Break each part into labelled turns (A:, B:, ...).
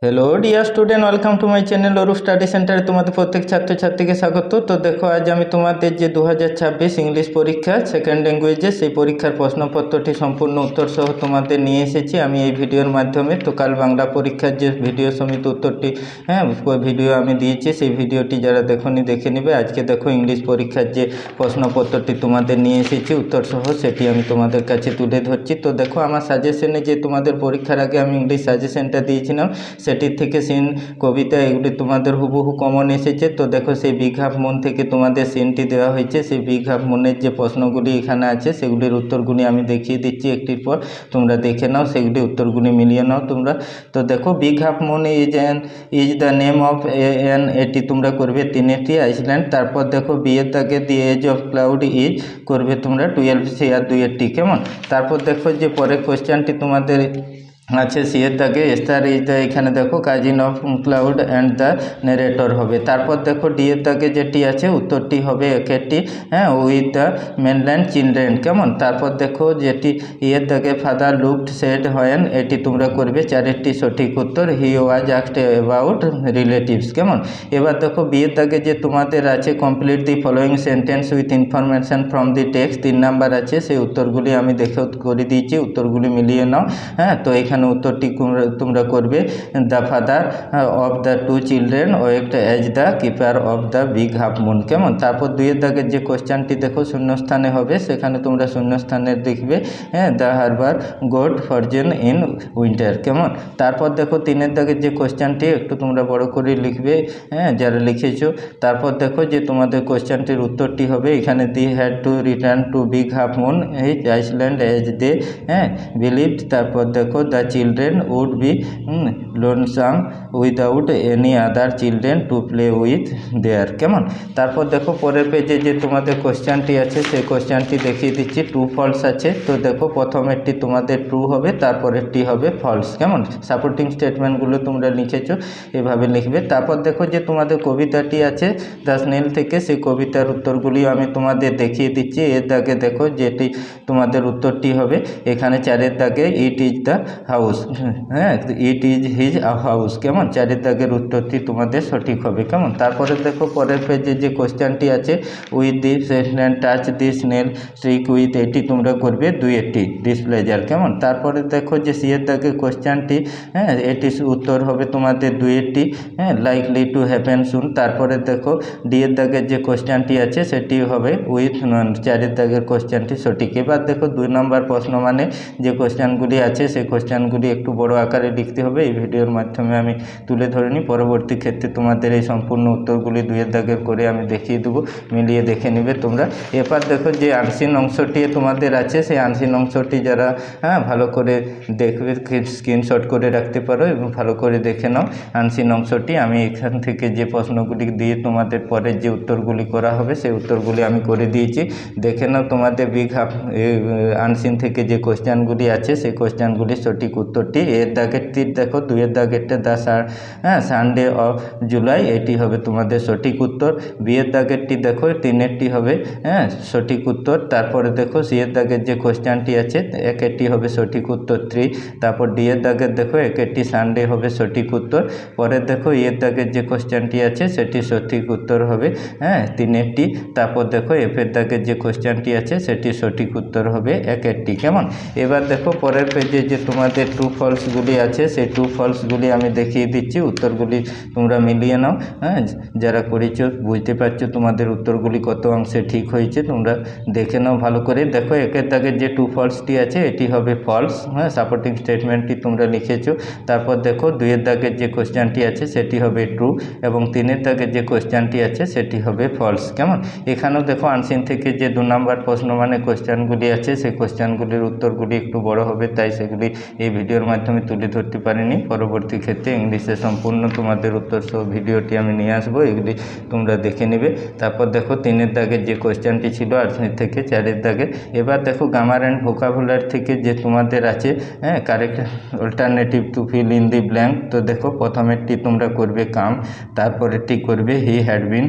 A: Hello dear student, welcome to my channel Arup study সেন্টারে তোমাদের প্রত্যেক ছাত্রছাত্রীকে স্বাগত। তো দেখো, আজ আমি তোমাদের যে 2026 ইংলিশ পরীক্ষা সেকেন্ড ল্যাঙ্গুয়েজে সেই পরীক্ষার প্রশ্নপত্রটি সম্পূর্ণ উত্তর সহ তোমাদের নিয়ে এসেছি আমি এই ভিডিওর মাধ্যমে। তো কাল বাংলা পরীক্ষার যে ভিডিও সমেত উত্তরটি ভিডিও আমি দিয়েছি, সেই ভিডিওটি যারা দেখোনি দেখে নেবে। আজকে দেখো ইংলিশ পরীক্ষার যে প্রশ্নপত্রটি তোমাদের নিয়ে এসেছি উত্তর সহ, সেটি আমি তোমাদের কাছে তুলে ধরছি। তো দেখো, আমার সাজেশনে যে তোমাদের পরীক্ষার আগে আমি ইংলিশ সাজেশনটা দিয়েছিলাম, সেটির থেকে সিন, কবিতা এগুলি তোমাদের হুবহু কমন এসেছে। তো দেখো, সেই বিগ হাফ মুন থেকে তোমাদের সিনটি দেওয়া হয়েছে। সেই বিগ হাফ মুনের যে প্রশ্নগুলি এখানে আছে সেগুলির উত্তরগুলি আমি দেখিয়ে দিচ্ছি একটির পর, তোমরা দেখে নাও, সেগুলি উত্তরগুলি মিলিয়ে নাও তোমরা। তো দেখো, big half moon is the name of an, এটি তোমরা করবে তিনেটি আইসল্যান্ড। তারপর দেখো, বিয়ের দাগে the edge of cloud is করবে তোমরা 12 শেয়ার দুইয়েরটি, কেমন। তারপর দেখো, যে পরের কোয়েশ্চেনটি তোমাদের আছে সিয়ের দাগে স্টার ইজ দ্য, এখানে দেখো cousin of cloud and the narrator হবে। তারপর দেখো, ডিয়ের দাগে যেটি আছে উত্তরটি হবে একেরটি, উইথ দ্য মেনল্যান্ড চিলড্রেন, কেমন। তারপর দেখো, যেটি ইয়ের দাগে ফাদার লুকড সেড হয়েন, এটি তোমরা করবে চারেরটি সঠিক উত্তর। হি ওয়াজ আস্কড অ্যাবাউট রিলেটিভস, কেমন। এবার দেখো, বিয়ের দাগে যে তোমাদের আছে complete the following sentence with information from the text, 3 number আছে, সেই উত্তরগুলি আমি দেখে করে দিয়েছি, উত্তরগুলি মিলিয়ে নাও। তো এখানে উত্তরটি তোমরা করবে the father of the 2 children worked as the keeper of the big half moon, কেমন। তারপর দুইয়ের দাগের যে কোশ্চেনটি দেখো শূন্যস্থানে হবে, সেখানে তোমরা শূন্যস্থানে দেখবে the harbour got frozen in winter, কেমন। তারপর দেখো, 3-এর দাগের যে কোশ্চেনটি একটু তোমরা বড় করে লিখবে, যারা লিখেছো। তারপর দেখো, যে তোমাদের কোশ্চেনটির উত্তরটি হবে এখানে they had to return to big half moon এই আইসল্যান্ড এজ দে বিলিভড। তারপর দেখো, the children would be lonesome without any other children to play with there, কেমন। তারপর দেখো, পরের পেজে যে তোমাদের কোশ্চেনটি আছে সেই কোশ্চেনটি দেখিয়ে দিচ্ছি, ট্রু ফলস আছে। তো দেখো, প্রথমেরটি তোমাদের ট্রু হবে, তারপরেরটি হবে ফলস, কেমন। সাপোর্টিং স্টেটমেন্টগুলো তোমরা লিখেছো, এভাবে লিখবে। তারপর দেখো, যে তোমাদের কবিতাটি আছে দ্য স্নেল থেকে, সেই কবিতার উত্তরগুলিও আমি তোমাদের দেখিয়ে দিচ্ছি। এর দাগে দেখো, যেটি তোমাদের উত্তরটি হবে এখানে 4-এর দাগে it is the house, it is his house, কেমন। 4-এর দাগের উত্তরটি তোমাদের সঠিক হবে, কেমন। তারপরে দেখো, পরের পেজে যে কোশ্চেনটি আছে with the touch the snail streak with, এটি তোমরা করবে 2-এরটি ডিসপ্লেজার, কেমন। তারপরে দেখো, যে সিয়ের দাগের কোশ্চেনটি, এটি উত্তর হবে তোমাদের 2-এরটি, লাইকলি টু হ্যাপেন সুন। তারপরে দেখো, ডিয়ের দাগের যে কোশ্চেনটি আছে সেটি হবে উইথ 4-এর দাগের কোশ্চেনটি সঠিক। এবার দেখো, 2 নম্বর প্রশ্ন মানে যে কোশ্চেনগুলি আছে সেই কোশ্চেনগুলি একটু বড় আকারে লিখতে হবে, এই ভিডিওর মাধ্যমে আমি তুলে ধরে নিই। পরবর্তী ক্ষেত্রে তোমাদের এই সম্পূর্ণ উত্তরগুলি 2-এর দাগের করে আমি দেখিয়ে দেবো, মিলিয়ে দেখে নেবে তোমরা। এবার দেখো, যে আনসিন অংশটি তোমাদের আছে সেই আনসিন অংশটি যারা ভালো করে দেখবে স্ক্রিনশট করে রাখতে পারো এবং ভালো করে দেখে নাও আনসিন অংশটি। আমি এখান থেকে যে প্রশ্নগুলি দিয়ে তোমাদের পরে যে উত্তরগুলি করা হবে সেই উত্তরগুলি আমি করে দিয়েছি, দেখে নাও। তোমাদের বিগ হাফ আনসিন থেকে যে কোশ্চেনগুলি আছে সেই কোশ্চেনগুলির সঠিক উত্তরটি। এর দাগেরটি দেখো, 2-এর দাগেরটা দ্য সানডে অফ জুলাই, এটি হবে তোমাদের সঠিক উত্তর। বিয়ের দাগেরটি দেখো, 3-এরটি হবে সঠিক উত্তর। তারপরে দেখো, সিয়ের দাগের যে কোশ্চেনটি আছে একেরটি হবে সঠিক উত্তর 3। তারপর ডিয়ের দাগের দেখো একেরটি সানডে হবে সঠিক উত্তর। পরে দেখো, এর দাগের যে কোশ্চেনটি আছে সেটি সঠিক উত্তর হবে 3-এরটি। তারপর দেখো, এফের দাগের যে কোশ্চেনটি আছে সেটি সঠিক উত্তর হবে 1-এরটি, কেমন। এবার দেখো, পরের পেজে যে তোমাদের ট্রু ফলসগুলি আছে সেই ট্রু ফলসগুলি আমি দেখিয়ে দিচ্ছি, উত্তরগুলি তোমরা মিলিয়ে নাও। যারা করেছো বুঝতে পারছো তোমাদের উত্তরগুলি কত অংশে ঠিক হয়েছে, তোমরা দেখে নাও ভালো করে। দেখো, 1-এর দাগের যে ট্রু ফলসটি আছে এটি হবে ফলস, সাপোর্টিং স্টেটমেন্টটি তোমরা লিখেছো। তারপর দেখো, 2-এর দাগের যে কোশ্চেনটি আছে সেটি হবে ট্রু এবং 3-এর দাগের যে কোশ্চেনটি আছে সেটি হবে ফলস, কেমন। এখানেও দেখো, আনসিন থেকে যে 2 নম্বর প্রশ্ন মানে কোশ্চেনগুলি আছে সেই কোশ্চেনগুলির উত্তরগুলি একটু বড় হবে, তাই সেগুলি এই ভিডিওর মাধ্যমে তুলে ধরতে পারিনি। পরবর্তী ক্ষেত্রে ইংলিশে সম্পূর্ণ তোমাদের উত্তর সহ ভিডিওটি আমি নিয়ে আসবো, এগুলি তোমরা দেখে নেবে। তারপর দেখো, 3-এর দাগের যে কোশ্চেনটি ছিল আনসিন থেকে 4-এর দাগের। এবার দেখো, গ্রামার অ্যান্ড ভোকাবুলারি থেকে যে তোমাদের আছে correct alternative to fill in the blank. তো দেখো, প্রথমেরটি তোমরা করবে কাম, তারপরেরটি করবে হি হ্যাড বিন,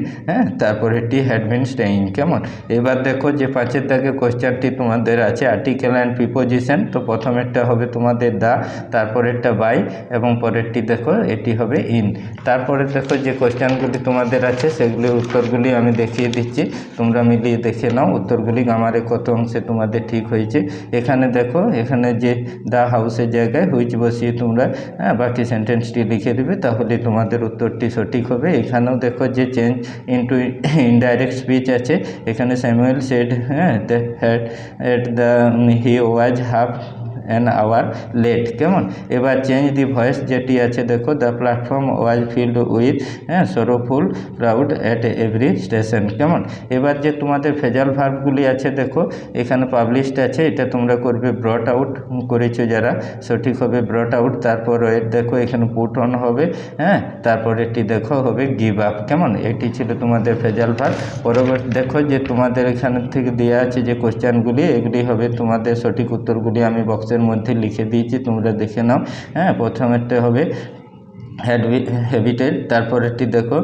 A: তারপরেরটি হ্যাড বিন স্টেইং, কেমন। এবার দেখো, যে 5-এর দাগের কোশ্চেনটি তোমাদের আছে আর্টিকেল অ্যান্ড প্রিপোজিশন। তো প্রথমেরটা হবে তোমাদের দা, তারপরেরটা বাই এবং পরেরটি দেখো এটি হবে ইন। তারপরে দেখো যে কোয়েশ্চেনগুলি তোমাদের আছে সেগুলির উত্তরগুলি আমি দেখিয়ে দিচ্ছি, তোমরা মিলিয়ে দেখে নাও উত্তরগুলি গ্রামারে কত অংশে তোমাদের ঠিক হয়েছে। এখানে দেখো, এখানে যে দ্য হাউসের জায়গায় হুইচ বসিয়ে তোমরা বাকি সেন্টেন্সটি লিখে দেবে, তাহলে তোমাদের উত্তরটি সঠিক হবে। এখানেও দেখো যে চেঞ্জ ইনটু ইনডাইরেক্ট স্পিচ আছে, এখানে Samuel said he was half an hour late. কেমন? এবার চেঞ্জ দি ভয়েস যেটি আছে দেখো, the platform was filled with sorrowful crowd at every station. কেমন? এবার যে তোমাদের ফেজাল ভার্বগুলি আছে দেখো, এখানে পাবলিশড আছে, এটা তোমরা করবে ব্রট আউট করেছো যারা, সঠিক হবে ব্রট আউট। তারপর এর দেখো এখানে পুট অন হবে, তারপর এটি দেখো হবে গিভ আপ। কেমন? এটি ছিল তোমাদের ফেজাল ভার্ব। পরবর্তী দেখো যে তোমাদের এখানে থেকে দেওয়া আছে যে কোশ্চেনগুলি, এগুলি হবে তোমাদের সঠিক উত্তরগুলি আমি বক্সের মধ্যে লিখে দিয়েছি, তোমরা দেখে নাও। প্রথমেরটা হবে হ্যাবিটেড, তারপরেরটি দেখো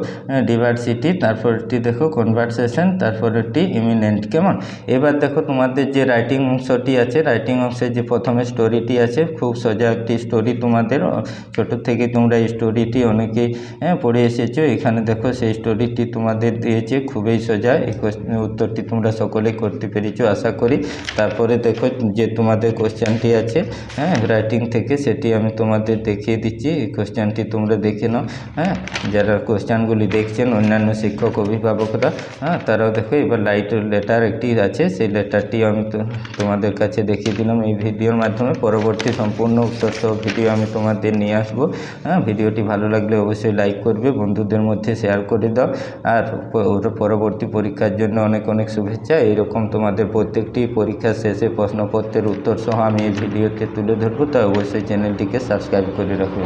A: ডিভার্সিটি, তারপরেরটি দেখো কনভারসেশন, তারপরেরটি ইমিনেন্ট। কেমন? এবার দেখো তোমাদের যে রাইটিং অংশটি আছে, রাইটিং অংশের যে প্রথমে স্টোরিটি আছে, খুব সোজা একটি স্টোরি, তোমাদের ছোটো থেকে তোমরা এই স্টোরিটি অনেকেই পড়ে এসেছো। এখানে দেখো সেই স্টোরিটি তোমাদের দিয়েছে, খুবই সোজা। এই উত্তরটি তোমরা সকলেই করতে পেরেছো আশা করি। তারপরে দেখো যে তোমাদের কোশ্চেনটি আছে রাইটিং থেকে, সেটি আমি তোমাদের দেখিয়ে দিচ্ছি। এই কোশ্চেনটি তোমরা দেখে নাও। যারা কোশ্চেনগুলি দেখছেন অন্যান্য শিক্ষক অভিভাবকরা, তারাও দেখো। এবার লাইট লেটার একটি আছে, সেই লেটারটি আমি তোমাদের কাছে দেখিয়ে দিলাম এই ভিডিওর মাধ্যমে। পরবর্তী সম্পূর্ণ উত্তর সহ ভিডিও আমি তোমাদের নিয়ে আসবো। ভিডিওটি ভালো লাগলে অবশ্যই লাইক করবে, বন্ধুদের মধ্যে শেয়ার করে দাও। আর পরবর্তী পরীক্ষার জন্য অনেক অনেক শুভেচ্ছা। এইরকম তোমাদের প্রত্যেকটি পরীক্ষার শেষে প্রশ্নপত্রের উত্তর সহ আমি এই ভিডিওতে তুলে ধরবো, তাই অবশ্যই চ্যানেলটিকে সাবস্ক্রাইব করে রাখো।